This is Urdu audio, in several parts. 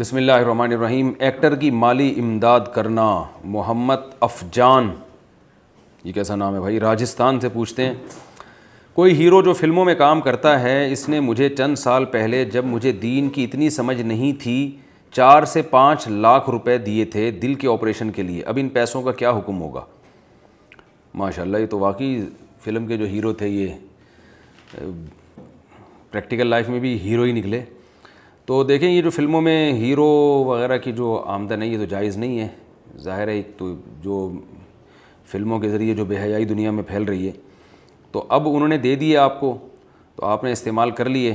بسم اللہ الرحمن الرحیم۔ ایکٹر کی مالی امداد کرنا، محمد افجان، یہ کیسا نام ہے بھائی، راجستھان سے پوچھتے ہیں، کوئی ہیرو جو فلموں میں کام کرتا ہے، اس نے مجھے چند سال پہلے جب مجھے دین کی اتنی سمجھ نہیں تھی 4 سے 5 لاکھ روپے دیے تھے دل کے آپریشن کے لیے، اب ان پیسوں کا کیا حکم ہوگا؟ ماشاءاللہ، یہ تو واقعی فلم کے جو ہیرو تھے یہ پریکٹیکل لائف میں بھی ہیرو ہی نکلے۔ تو دیکھیں، یہ جو فلموں میں ہیرو وغیرہ کی جو آمدن ہے یہ تو جائز نہیں ہے، ظاہر ہے۔ ایک تو جو فلموں کے ذریعے جو بے حیائی دنیا میں پھیل رہی ہے، تو اب انہوں نے دے دیے آپ کو، تو آپ نے استعمال کر لیے،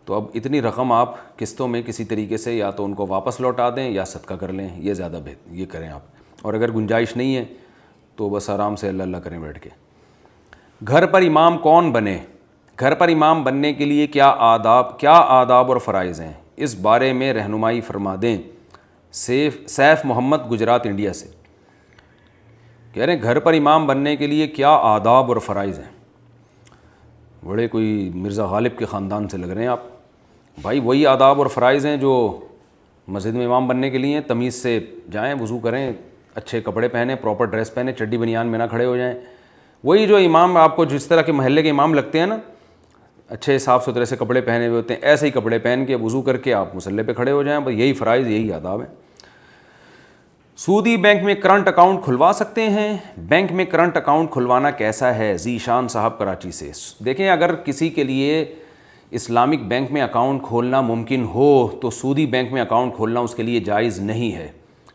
تو اب اتنی رقم آپ قسطوں میں کسی طریقے سے یا تو ان کو واپس لوٹا دیں یا صدقہ کر لیں، یہ زیادہ بہتر، یہ کریں آپ۔ اور اگر گنجائش نہیں ہے تو بس آرام سے اللہ کریں بیٹھ کے۔ گھر پر امام کون بنے؟ گھر پر امام بننے کے لیے کیا آداب اور فرائض ہیں، اس بارے میں رہنمائی فرما دیں۔ سیف محمد، گجرات، انڈیا سے کہہ رہے ہیں گھر پر امام بننے کے لیے کیا آداب اور فرائض ہیں۔ بڑے کوئی مرزا غالب کے خاندان سے لگ رہے ہیں آپ۔ بھائی وہی آداب اور فرائض ہیں جو مسجد میں امام بننے کے لیے ہیں۔ تمیز سے جائیں، وضو کریں، اچھے کپڑے پہنیں، پراپر ڈریس پہنیں، چڈی بنیان میں نہ کھڑے ہو جائیں۔ وہی جو امام آپ کو جس طرح کے محلے کے امام لگتے ہیں نا، اچھے صاف ستھرے سے کپڑے پہنے ہوئے ہوتے ہیں، ایسے ہی کپڑے پہن کے وضو کر کے آپ مصلی پہ کھڑے ہو جائیں، بس یہی فرائض، یہی آداب ہیں۔ سودی بینک میں کرنٹ اکاؤنٹ کھلوا سکتے ہیں؟ بینک میں کرنٹ اکاؤنٹ کھلوانا کیسا ہے؟ ذیشان صاحب، کراچی سے۔ دیکھیں، اگر کسی کے لیے اسلامک بینک میں اکاؤنٹ کھولنا ممکن ہو تو سودی بینک میں اکاؤنٹ کھولنا اس کے لیے جائز نہیں ہے۔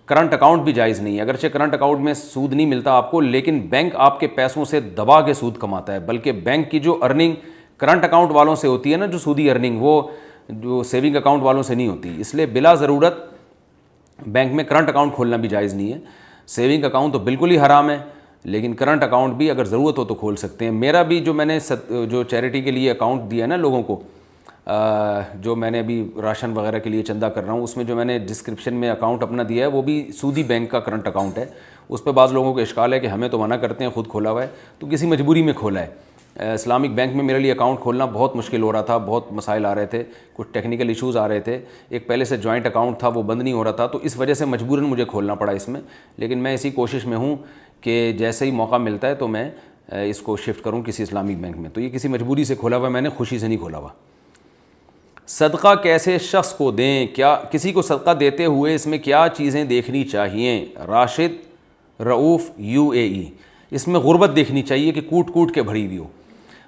کرنٹ اکاؤنٹ بھی جائز نہیں ہے، اگرچہ کرنٹ اکاؤنٹ میں سود نہیں ملتا آپ کو، لیکن بینک آپ کے پیسوں سے دبا کے سود کماتا ہے، بلکہ بینک کی جو ارننگ کرنٹ اکاؤنٹ والوں سے ہوتی ہے نا، جو سودی ارننگ، وہ جو سیونگ اکاؤنٹ والوں سے نہیں ہوتی، اس لیے بلا ضرورت بینک میں کرنٹ اکاؤنٹ کھولنا بھی جائز نہیں ہے۔ سیونگ اکاؤنٹ تو بالکل ہی حرام ہے، لیکن کرنٹ اکاؤنٹ بھی اگر ضرورت ہو تو کھول سکتے ہیں۔ میرا بھی جو میں نے جو چیریٹی کے لیے اکاؤنٹ دیا ہے نا لوگوں کو، جو میں نے ابھی راشن وغیرہ کے لیے چندہ کر رہا ہوں، اس میں جو میں نے ڈسکرپشن میں اکاؤنٹ اپنا دیا ہے وہ بھی سودی بینک کا کرنٹ اکاؤنٹ ہے۔ اس پہ بعض لوگوں کو اشکال ہے کہ ہمیں تو منع کرتے ہیں، خود کھولا ہوا ہے، تو کسی مجبوری میں کھولا ہے۔ اسلامک بینک میں میرے لیے اکاؤنٹ کھولنا بہت مشکل ہو رہا تھا، بہت مسائل آ رہے تھے، کچھ ٹیکنیکل ایشوز آ رہے تھے، ایک پہلے سے جوائنٹ اکاؤنٹ تھا وہ بند نہیں ہو رہا تھا، تو اس وجہ سے مجبوراً مجھے کھولنا پڑا اس میں۔ لیکن میں اسی کوشش میں ہوں کہ جیسے ہی موقع ملتا ہے تو میں اس کو شفٹ کروں کسی اسلامک بینک میں، تو یہ کسی مجبوری سے کھولا ہوا ہے، میں نے خوشی سے نہیں کھولا ہوا۔ صدقہ کیسے شخص کو دیں؟ کیا کسی کو صدقہ دیتے ہوئے اس میں کیا چیزیں دیکھنی چاہیے؟ راشد رؤوف، UAE۔ اس میں غربت دیکھنی چاہیے کہ کوٹ کوٹ کے بھری ہوئی ہو۔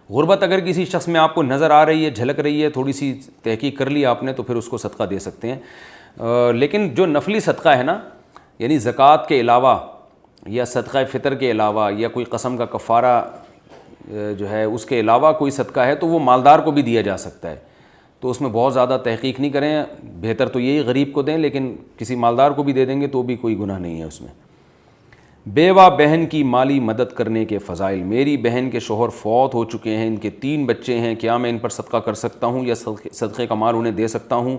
غربت اگر کسی شخص میں آپ کو نظر آ رہی ہے، جھلک رہی ہے، تھوڑی سی تحقیق کر لی آپ نے، تو پھر اس کو صدقہ دے سکتے ہیں۔ لیکن جو نفلی صدقہ ہے نا، یعنی زکوٰۃ کے علاوہ یا صدقہ فطر کے علاوہ یا کوئی قسم کا کفارہ جو ہے اس کے علاوہ کوئی صدقہ ہے، تو وہ مالدار کو بھی دیا جا سکتا ہے، تو اس میں بہت زیادہ تحقیق نہیں کریں، بہتر تو یہی غریب کو دیں، لیکن کسی مالدار کو بھی دے دیں گے تو بھی کوئی گناہ نہیں ہے اس میں۔ بیوہ بہن کی مالی مدد کرنے کے فضائل۔ میری بہن کے شوہر فوت ہو چکے ہیں، ان کے 3 بچے ہیں، کیا میں ان پر صدقہ کر سکتا ہوں یا صدقے کا مال انہیں دے سکتا ہوں؟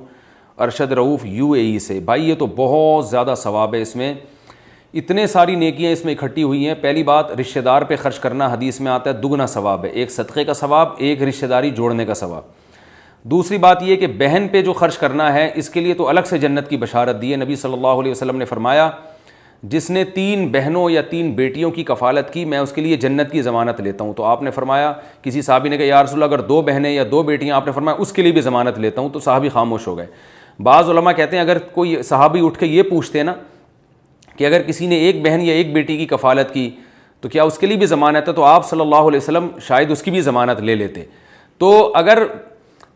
ارشد رؤوف، UAE سے۔ بھائی یہ تو بہت زیادہ ثواب ہے، اس میں اتنے ساری نیکیاں اس میں اکٹھی ہوئی ہیں۔ پہلی بات، رشتہ دار پہ خرچ کرنا حدیث میں آتا ہے دگنا ثواب ہے، ایک صدقے کا ثواب، ایک رشتہ داری جوڑنے کا ثواب۔ دوسری بات یہ کہ بہن پہ جو خرچ کرنا ہے اس کے لیے تو الگ سے جنت کی بشارت دی ہے۔ نبی صلی اللہ علیہ وسلم نے فرمایا، جس نے 3 بہنوں یا 3 بیٹیوں کی کفالت کی، میں اس کے لیے جنت کی ضمانت لیتا ہوں۔ تو آپ نے فرمایا، کسی صحابی نے کہا یا رسول اللہ اگر 2 بہنیں یا 2 بیٹیاں، آپ نے فرمایا اس کے لیے بھی ضمانت لیتا ہوں، تو صحابی خاموش ہو گئے۔ بعض علماء کہتے ہیں اگر کوئی صحابی اٹھ کے یہ پوچھتے نا کہ اگر کسی نے 1 بہن یا 1 بیٹی کی کفالت کی تو کیا اس کے لیے بھی ضمانت ہے، تو آپ صلی اللہ علیہ وسلم شاید اس کی بھی ضمانت لے لیتے۔ تو اگر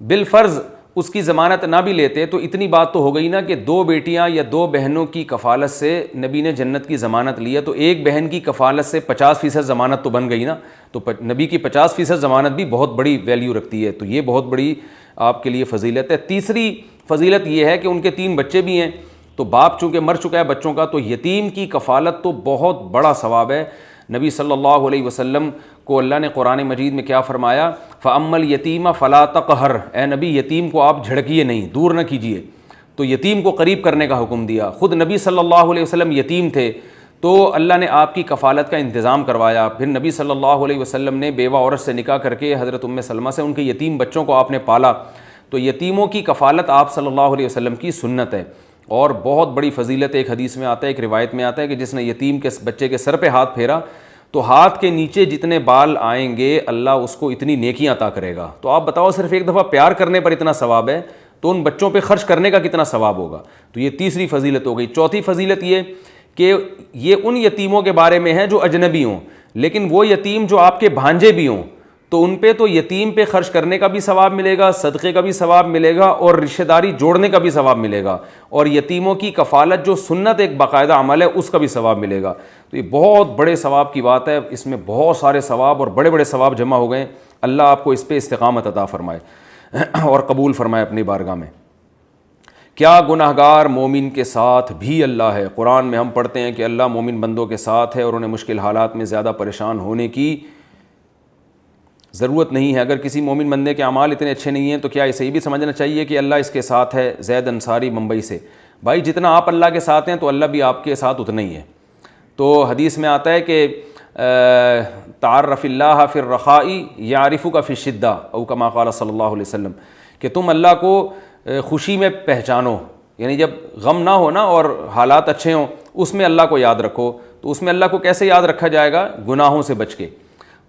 بالفرض اس کی ضمانت نہ بھی لیتے تو اتنی بات تو ہو گئی نا کہ 2 بیٹیاں یا 2 بہنوں کی کفالت سے نبی نے جنت کی ضمانت لیا، تو 1 بہن کی کفالت سے 50% ضمانت تو بن گئی نا، تو نبی کی 50% ضمانت بھی بہت بڑی ویلیو رکھتی ہے، تو یہ بہت بڑی آپ کے لیے فضیلت ہے۔ تیسری فضیلت یہ ہے کہ ان کے 3 بچے بھی ہیں، تو باپ چونکہ مر چکا ہے بچوں کا، تو یتیم کی کفالت تو بہت بڑا ثواب ہے۔ نبی صلی اللہ علیہ وسلم کو اللہ نے قرآن مجید میں کیا فرمایا؟ فَأَمَّا الْيَتِيمَ فَلَا تَقْهَرْ، اے نبی یتیم کو آپ جھڑکیے نہیں، دور نہ کیجیے، تو یتیم کو قریب کرنے کا حکم دیا۔ خود نبی صلی اللہ علیہ وسلم یتیم تھے، تو اللہ نے آپ کی کفالت کا انتظام کروایا۔ پھر نبی صلی اللہ علیہ وسلم نے بیوہ عورت سے نکاح کر کے حضرت ام سلمہ سے ان کے یتیم بچوں کو آپ نے پالا، تو یتیموں کی کفالت آپ صلی اللہ علیہ وسلم کی سنت ہے۔ اور بہت بڑی فضیلت ایک حدیث میں آتا ہے, ایک روایت میں آتا ہے کہ جس نے یتیم کے بچے کے سر پہ ہاتھ پھیرا تو ہاتھ کے نیچے جتنے بال آئیں گے اللہ اس کو اتنی نیکیاں عطا کرے گا. تو آپ بتاؤ صرف ایک دفعہ پیار کرنے پر اتنا ثواب ہے تو ان بچوں پہ خرچ کرنے کا کتنا ثواب ہوگا. تو یہ تیسری فضیلت ہو گئی. چوتھی فضیلت یہ کہ یہ ان یتیموں کے بارے میں ہے جو اجنبی ہوں, لیکن وہ یتیم جو آپ کے بھانجے بھی ہوں تو ان پہ تو یتیم پہ خرچ کرنے کا بھی ثواب ملے گا, صدقے کا بھی ثواب ملے گا, اور رشتہ داری جوڑنے کا بھی ثواب ملے گا, اور یتیموں کی کفالت جو سنت ایک باقاعدہ عمل ہے اس کا بھی ثواب ملے گا. تو یہ بہت بڑے ثواب کی بات ہے, اس میں بہت سارے ثواب اور بڑے بڑے ثواب جمع ہو گئے. اللہ آپ کو اس پہ استقامت عطا فرمائے اور قبول فرمائے اپنی بارگاہ میں. کیا گناہگار مومن کے ساتھ بھی اللہ ہے؟ قرآن میں ہم پڑھتے ہیں کہ اللہ مومن بندوں کے ساتھ ہے اور انہیں مشکل حالات میں زیادہ پریشان ہونے کی ضرورت نہیں ہے. اگر کسی مومن بندے کے اعمال اتنے اچھے نہیں ہیں تو کیا اسے یہ بھی سمجھنا چاہیے کہ اللہ اس کے ساتھ ہے؟ زید انصاری ممبئی سے. بھائی جتنا آپ اللہ کے ساتھ ہیں تو اللہ بھی آپ کے ساتھ اتنا ہی ہے. تو حدیث میں آتا ہے کہ تعارف اللہ فی الرخاء یعرفک فی الشدہ او کما قال صلی اللہ علیہ وسلم, کہ تم اللہ کو خوشی میں پہچانو, یعنی جب غم نہ ہو نا اور حالات اچھے ہوں اس میں اللہ کو یاد رکھو. تو اس میں اللہ کو کیسے یاد رکھا جائے گا؟ گناہوں سے بچ کے.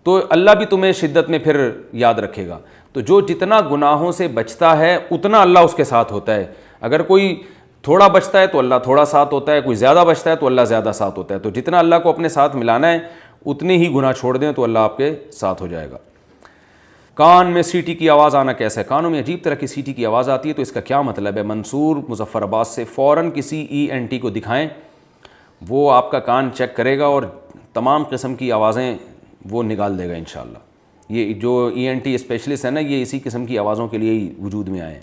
تو اللہ بھی تمہیں شدت میں پھر یاد رکھے گا. تو جو جتنا گناہوں سے بچتا ہے اتنا اللہ اس کے ساتھ ہوتا ہے. اگر کوئی تھوڑا بچتا ہے تو اللہ تھوڑا ساتھ ہوتا ہے, کوئی زیادہ بچتا ہے تو اللہ زیادہ ساتھ ہوتا ہے. تو جتنا اللہ کو اپنے ساتھ ملانا ہے اتنے ہی گناہ چھوڑ دیں تو اللہ آپ کے ساتھ ہو جائے گا. کان میں سیٹی کی آواز آنا کیسا ہے؟ کانوں میں عجیب طرح کی سیٹی کی آواز آتی ہے تو اس کا کیا مطلب ہے؟ منصور مظفر آباد سے. فوراً کسی ENT کو دکھائیں, وہ آپ کا کان چیک کرے گا اور تمام قسم کی آوازیں وہ نکال دے گا انشاءاللہ. یہ جو ENT اسپیشلسٹ ہے نا, یہ اسی قسم کی آوازوں کے لیے ہی وجود میں آئے ہیں.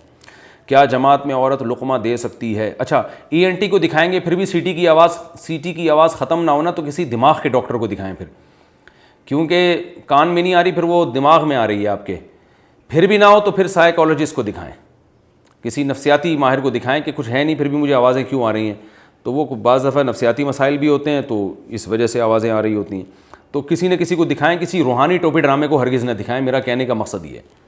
کیا جماعت میں عورت لقمہ دے سکتی ہے؟ اچھا, ENT کو دکھائیں گے پھر بھی سیٹی کی آواز ختم نہ ہونا تو کسی دماغ کے ڈاکٹر کو دکھائیں پھر, کیونکہ کان میں نہیں آ رہی پھر وہ دماغ میں آ رہی ہے آپ کے. پھر بھی نہ ہو تو پھر سائیکالوجسٹ کو دکھائیں, کسی نفسیاتی ماہر کو دکھائیں کہ کچھ ہے نہیں پھر بھی مجھے آوازیں کیوں آ رہی ہیں. تو وہ بعض دفعہ نفسیاتی مسائل بھی ہوتے ہیں تو اس وجہ سے آوازیں آ رہی ہوتی ہیں. تو کسی نہ کسی کو دکھائیں, کسی روحانی ٹوپی ڈرامے کو ہرگز نہ دکھائیں. میرا کہنے کا مقصد یہ ہے.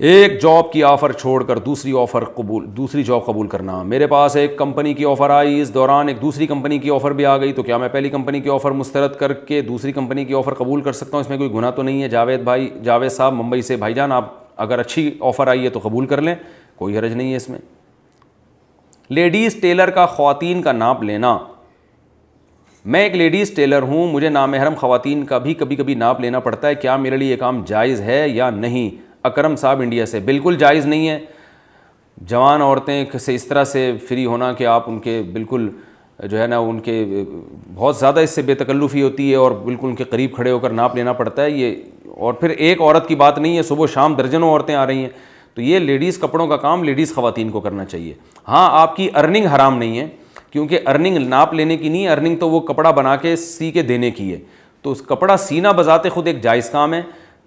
ایک جاب کی آفر چھوڑ کر دوسری جاب قبول کرنا. میرے پاس ایک کمپنی کی آفر آئی, اس دوران ایک دوسری کمپنی کی آفر بھی آ گئی, تو کیا میں پہلی کمپنی کی آفر مسترد کر کے دوسری کمپنی کی آفر قبول کر سکتا ہوں؟ اس میں کوئی گناہ تو نہیں ہے؟ جاوید صاحب ممبئی سے. بھائی جان, آپ اگر اچھی آفر آئی ہے تو قبول کر لیں, کوئی حرج نہیں ہے اس میں. لیڈیز ٹیلر کا خواتین کا ناپ لینا. میں ایک لیڈیز ٹیلر ہوں, مجھے نامحرم خواتین کا بھی کبھی کبھی ناپ لینا پڑتا ہے, کیا میرے لیے یہ کام جائز ہے یا نہیں؟ اکرم صاحب انڈیا سے. بالکل جائز نہیں ہے. جوان عورتیں سے اس طرح سے فری ہونا کہ آپ ان کے بالکل جو ہے نا ان کے بہت زیادہ اس سے بے تکلفی ہوتی ہے اور بالکل ان کے قریب کھڑے ہو کر ناپ لینا پڑتا ہے یہ. اور پھر ایک عورت کی بات نہیں ہے, صبح شام درجنوں عورتیں آ رہی ہیں. تو یہ لیڈیز کپڑوں کا کام لیڈیز خواتین کو کرنا چاہیے. ہاں, آپ کی ارننگ حرام نہیں ہے, کیونکہ ارننگ ناپ لینے کی نہیں, ارننگ تو وہ کپڑا بنا کے سی کے دینے کی ہے. تو اس کپڑا سینا بذات خود ایک جائز کام ہے,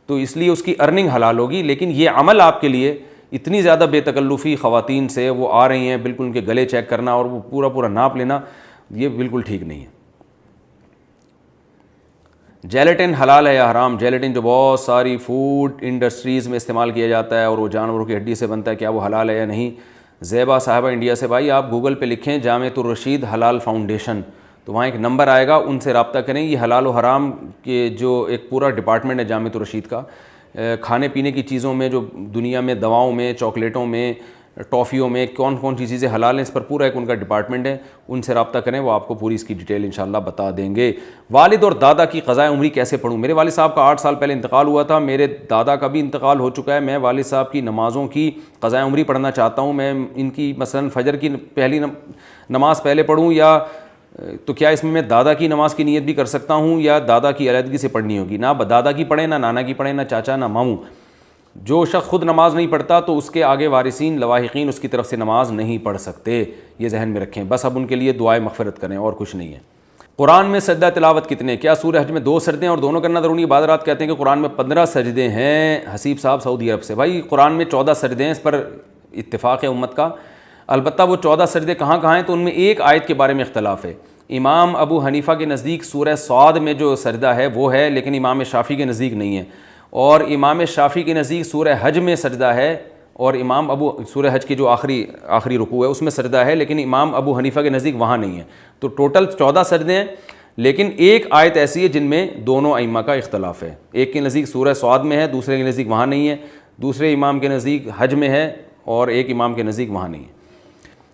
تو اس لیے اس کی ارننگ حلال ہوگی. لیکن یہ عمل آپ کے لیے اتنی زیادہ بے تکلفی خواتین سے وہ آ رہی ہیں بالکل ان کے گلے چیک کرنا اور وہ پورا ناپ لینا, یہ بالکل ٹھیک نہیں ہے. جیلیٹن حلال ہے یا حرام؟ جیلیٹن جو بہت ساری فوڈ انڈسٹریز میں استعمال کیا جاتا ہے اور وہ جانوروں کی ہڈی سے بنتا ہے, کیا وہ حلال ہے یا نہیں؟ زیبا صاحبہ انڈیا سے. بھائی آپ گوگل پہ لکھیں جامعۃ الرشید حلال فاؤنڈیشن, تو وہاں ایک نمبر آئے گا, ان سے رابطہ کریں. یہ حلال و حرام کے جو ایک پورا ڈپارٹمنٹ ہے جامعۃ الرشید کا, کھانے پینے کی چیزوں میں جو دنیا میں دواؤں میں, چاکلیٹوں میں, ٹافیوں میں کون کون سی چیزیں حلال ہیں, اس پر پورا ایک ان کا ڈپارٹمنٹ ہے. ان سے رابطہ کریں, وہ آپ کو پوری اس کی ڈیٹیل انشاءاللہ بتا دیں گے. والد اور دادا کی قضائے عمری کیسے پڑھوں؟ میرے والد صاحب کا 8 سال پہلے انتقال ہوا تھا, میرے دادا کا بھی انتقال ہو چکا ہے. میں والد صاحب کی نمازوں کی قضائے عمری پڑھنا چاہتا ہوں. میں ان کی مثلا فجر کی پہلی نماز پہلے پڑھوں, یا تو کیا اس میں دادا کی نماز کی نیت بھی کر سکتا ہوں یا دادا کی علیحدگی سے پڑھنی ہوگی؟ نہ دادا کی پڑھیں, نہ نانا کی پڑھیں, نہ چاچا, نہ ماموں. جو شخص خود نماز نہیں پڑھتا تو اس کے آگے وارثین لواحقین اس کی طرف سے نماز نہیں پڑھ سکتے, یہ ذہن میں رکھیں. بس اب ان کے لیے دعائے مغفرت کریں اور کچھ نہیں ہے. قرآن میں سجدہ تلاوت کتنے؟ کیا سورہ حج میں 2 سجدے ہیں اور دونوں کرنا ضروری؟ بعض رات کہتے ہیں کہ قرآن میں 15 سجدے ہیں. حسیب صاحب سعودی عرب سے. بھائی قرآن میں 14 سجدے ہیں, اس پر اتفاق ہے امت کا. البتہ وہ 14 سجدے کہاں کہاں ہیں تو ان میں ایک آیت کے بارے میں اختلاف ہے. امام ابو حنیفہ کے نزدیک سورہ صاد میں جو سجدہ ہے وہ ہے, لیکن امام شافعی کے نزدیک نہیں ہے. اور امام شافعی کے نزدیک سورہ حج میں سجدہ ہے, اور امام ابو سورہ حج کی جو آخری رکوع ہے اس میں سجدہ ہے، لیکن امام ابو حنیفہ کے نزدیک وہاں نہیں ہے. تو ٹوٹل 14 سجدے ہیں، لیکن ایک آیت ایسی ہے جن میں دونوں ائمہ کا اختلاف ہے. ایک کے نزدیک سورہ صاد میں ہے، دوسرے کے نزدیک وہاں نہیں ہے، دوسرے امام کے نزدیک حج میں ہے اور ایک امام کے نزدیک وہاں نہیں ہے.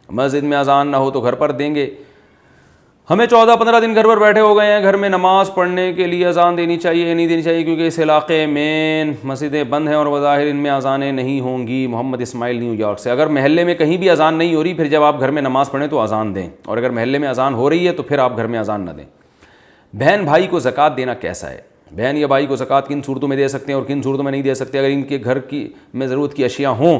مسجد میں اذان نہ ہو تو گھر پر دیں گے. ہمیں 14-15 دن گھر پر بیٹھے ہو گئے ہیں، گھر میں نماز پڑھنے کے لیے اذان دینی چاہیے نہیں دینی چاہیے، کیونکہ اس علاقے میں مسجدیں بند ہیں اور بظاہر ان میں اذانیں نہیں ہوں گی. محمد اسماعیل نیو یارک سے. اگر محلے میں کہیں بھی اذان نہیں ہو رہی، پھر جب آپ گھر میں نماز پڑھیں تو اذان دیں، اور اگر محلے میں اذان ہو رہی ہے تو پھر آپ گھر میں اذان نہ دیں. بہن بھائی کو زکوٰۃ دینا کیسا ہے؟ بہن یا بھائی کو زکوٰۃ کن صورتوں میں دے سکتے ہیں اور کن صورتوں میں نہیں دے سکتے؟ اگر ان کے گھر کی میں ضرورت کی اشیاء ہوں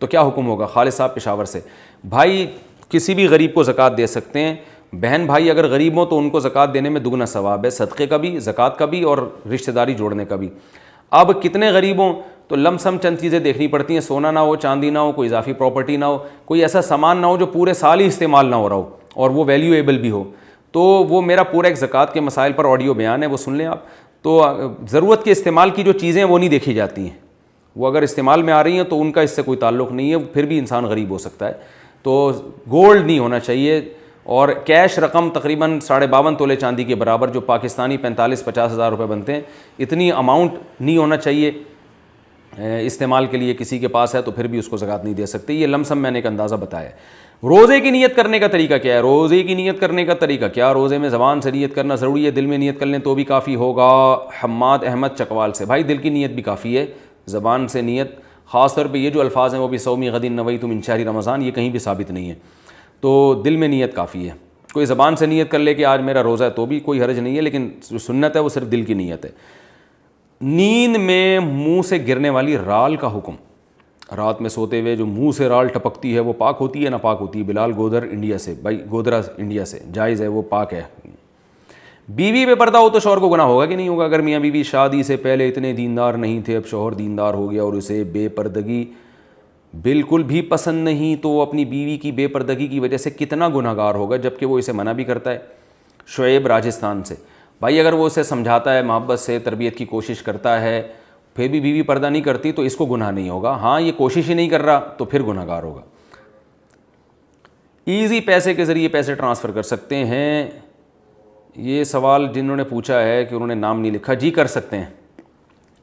تو کیا حکم ہوگا؟ خالد صاحب پشاور سے. بھائی کسی بھی غریب کو زکوٰۃ دے سکتے ہیں. بہن بھائی اگر غریب ہوں تو ان کو زکوٰۃ دینے میں دگنا ثواب ہے، صدقے کا بھی، زکوٰۃ کا بھی اور رشتہ داری جوڑنے کا بھی. اب کتنے غریب ہوں تو لم سم چند چیزیں دیکھنی پڑتی ہیں. سونا نہ ہو، چاندی نہ ہو، کوئی اضافی پراپرٹی نہ ہو، کوئی ایسا سامان نہ ہو جو پورے سال ہی استعمال نہ ہو رہا ہو اور وہ ویلیویبل بھی ہو. تو وہ میرا پورا ایک زکوٰۃ کے مسائل پر آڈیو بیان ہے، وہ سن لیں آپ. تو ضرورت کے استعمال کی جو چیزیں ہیں وہ نہیں دیکھی جاتی ہیں، وہ اگر استعمال میں آ رہی ہیں تو ان کا اس سے کوئی تعلق نہیں ہے، پھر بھی انسان غریب ہو سکتا ہے. تو گولڈ نہیں ہونا چاہیے، اور کیش رقم تقریباً 52.5 تولے چاندی کے برابر، جو پاکستانی 45-50 ہزار روپے بنتے ہیں، اتنی اماؤنٹ نہیں ہونا چاہیے استعمال کے لیے. کسی کے پاس ہے تو پھر بھی اس کو زکوٰۃ نہیں دے سکتے. یہ لم سم میں نے ایک اندازہ بتایا. روزے کی نیت کرنے کا طریقہ کیا ہے؟ روزے کی نیت کرنے کا طریقہ کیا؟ روزے میں زبان سے نیت کرنا ضروری ہے؟ دل میں نیت کر لیں تو بھی کافی ہوگا. حماد احمد چکوال سے. بھائی دل کی نیت بھی کافی ہے، زبان سے نیت خاص طور پہ یہ جو الفاظ ہیں وہ بھی سومی غد نویت من شہر رمضان، یہ کہیں بھی ثابت نہیں ہے. تو دل میں نیت کافی ہے. کوئی زبان سے نیت کر لے کہ آج میرا روزہ ہے تو بھی کوئی حرج نہیں ہے، لیکن جو سنت ہے وہ صرف دل کی نیت ہے. نیند میں منہ سے گرنے والی رال کا حکم. رات میں سوتے ہوئے جو منہ سے رال ٹپکتی ہے وہ پاک ہوتی ہے ناپاک ہوتی ہے؟ بلال گودر انڈیا سے. بھائی گودرا انڈیا سے. جائز ہے، وہ پاک ہے. بیوی بے پردہ ہو تو شوہر کو گناہ ہوگا کہ نہیں ہوگا؟ اگر میاں بیوی شادی سے پہلے اتنے دیندار نہیں تھے، اب شوہر دیندار ہو گیا اور اسے بے پردگی بالکل بھی پسند نہیں، تو وہ اپنی بیوی کی بے پردگی کی وجہ سے کتنا گناہ گار ہوگا، جبکہ وہ اسے منع بھی کرتا ہے. شعیب راجستھان سے. بھائی اگر وہ اسے سمجھاتا ہے، محبت سے تربیت کی کوشش کرتا ہے، پھر بھی بیوی پردہ نہیں کرتی تو اس کو گناہ نہیں ہوگا. ہاں یہ کوشش ہی نہیں کر رہا تو پھر گناہ گار ہوگا. ایزی پیسے کے ذریعے پیسے ٹرانسفر کر سکتے ہیں؟ یہ سوال جنہوں نے پوچھا ہے کہ انہوں نے نام نہیں لکھا. جی کر سکتے ہیں.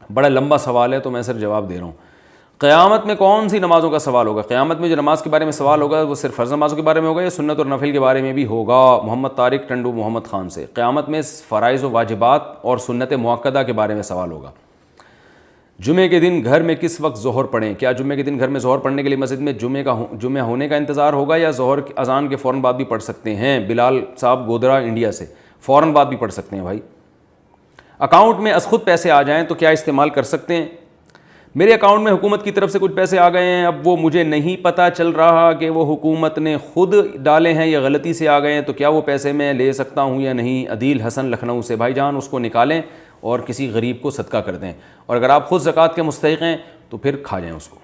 بڑا لمبا سوال ہے تو میں صرف جواب دے رہا ہوں. قیامت میں کون سی نمازوں کا سوال ہوگا؟ قیامت میں جو نماز کے بارے میں سوال ہوگا وہ صرف فرض نمازوں کے بارے میں ہوگا یا سنت اور نفل کے بارے میں بھی ہوگا؟ محمد طارق ٹنڈو محمد خان سے. قیامت میں فرائض و واجبات اور سنت مؤکدہ کے بارے میں سوال ہوگا. جمعے کے دن گھر میں کس وقت ظہر پڑھیں؟ کیا جمعے کے دن گھر میں ظہر پڑھنے کے لیے مسجد میں جمعہ ہونے کا انتظار ہوگا یا ظہر اذان کے فوراً بعد بھی پڑھ سکتے ہیں؟ بلال صاحب گودرا انڈیا سے. فوراً بعد بھی پڑھ سکتے ہیں بھائی. اکاؤنٹ میں از خود پیسے آ جائیں تو کیا استعمال کر سکتے ہیں؟ میرے اکاؤنٹ میں حکومت کی طرف سے کچھ پیسے آ گئے ہیں، اب وہ مجھے نہیں پتہ چل رہا کہ وہ حکومت نے خود ڈالے ہیں یا غلطی سے آ گئے ہیں، تو کیا وہ پیسے میں لے سکتا ہوں یا نہیں؟ عدیل حسن لکھنؤ سے. بھائی جان اس کو نکالیں اور کسی غریب کو صدقہ کر دیں، اور اگر آپ خود زکوٰۃ کے مستحق ہیں تو پھر کھا جائیں اس کو.